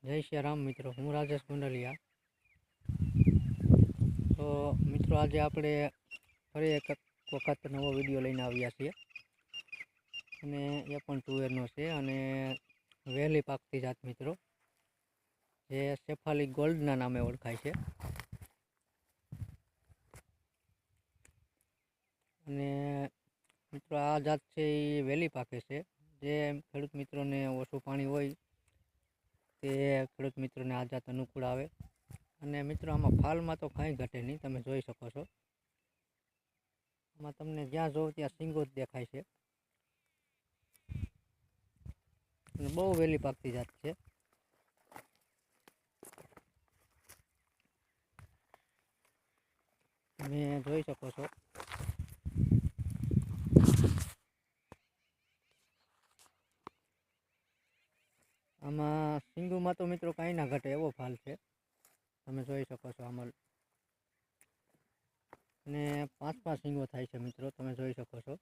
જય શ્રી રામ મિત્રો, હું રાજેશ ગુંડલિયા। તો મિત્રો, આજે આપણે ફરી એક વખત નવો વિડીયો લઈને આવ્યા છીએ અને એ પણ તુવેરનો છે અને વહેલી પાકતી જાત મિત્રો, જે શેફાલી ગોલ્ડના નામે ઓળખાય છે। અને મિત્રો, આ જાત છે એ વહેલી પાકે છે, જે ખેડૂત મિત્રોને ઓછું પાણી હોય તે ખેડૂત મિત્રોને આ જાત અનુકૂળ આવે। અને મિત્રો, આમાં ફાલમાં તો કાંઈ ઘટે નહીં, તમે જોઈ શકો છો। આમાં તમને જ્યાં જોવો ત્યાં સિંગો જ દેખાય છે અને બહુ વહેલી પાકતી જાત છે। તમે જોઈ શકો છો। આમાં સિંગોમાં તો મિત્રો કાંઈ ના ઘટે એવો ફાલ છે, તમે જોઈ શકો છો આમાં। અને 5 સિંગો થાય છે મિત્રો, તમે જોઈ શકો છો।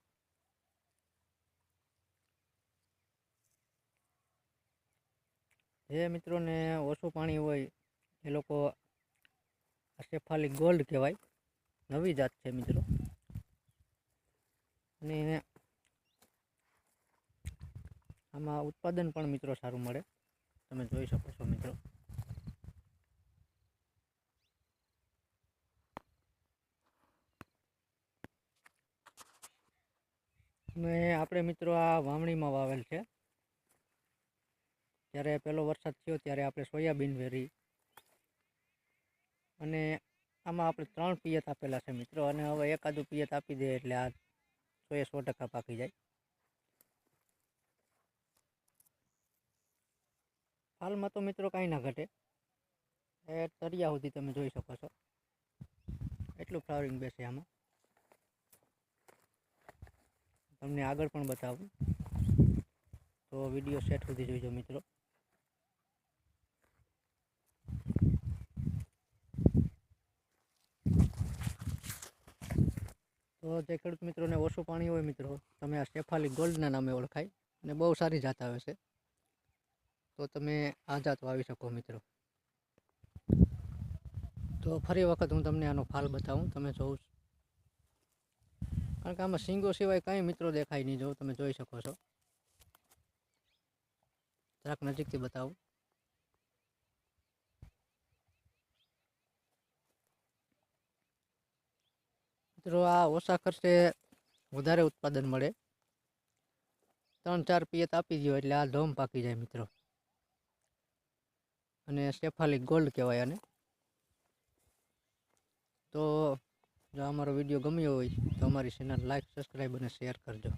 જે મિત્રોને ઓછું પાણી હોય એ લોકો આ શેફાલી ગોલ્ડ કહેવાય, નવી જાત છે મિત્રો। અને આમાં ઉત્પાદન પણ મિત્રો સારું મળે, તમે જોઈ શકો છો મિત્રો। અને આપણે મિત્રો આ વાવણીમાં વાવેલ છે, જ્યારે પહેલો વરસાદ થયો ત્યારે આપણે સોયાબીન વેરી અને આમાં આપણે 3 પિયત આપેલા છે મિત્રો। અને હવે એકાદું પિયત આપી દે એટલે આ 100% પાકી જાય। હાલમાં તો મિત્રો કાંઈ ના ઘટે, એ તરિયા સુધી તમે જોઈ શકો છો, એટલું ફ્લાવરિંગ બેસે આમાં। તમને આગળ પણ બતાવું, તો વિડીયો સેટ સુધી જોઈજો મિત્રો। તો જે ખેડૂત મિત્રોને ઓછું પાણી હોય મિત્રો, તમે આ શેફાલી ગોલ્ડના નામે ઓળખાય અને બહુ સારી જાત આવે છે, તો તમે આ જાત વાવી શકો મિત્રો। તો ફરી વખત હું તમને આનો ફાલ બતાવું, તમે જોઉં, કારણ કે આમાં સિંગો સિવાય કાંઈ મિત્રો દેખાય નહીં, જો તમે જોઈ શકો છો। જરાક નજીકથી બતાવું, મિત્રો આ ઓછા ખર્ચે વધારે ઉત્પાદન મળે। 3-4 પિયત આપી દો એટલે આ ધોમ પાકી જાય મિત્રો, અને શેફાલી ગોલ્ડ કહેવાય આને। તો જો અમારો વિડીયો ગમ્યો હોય તો અમારી ચેનલ લાઈક, સબસ્ક્રાઈબ અને શેર કરજો।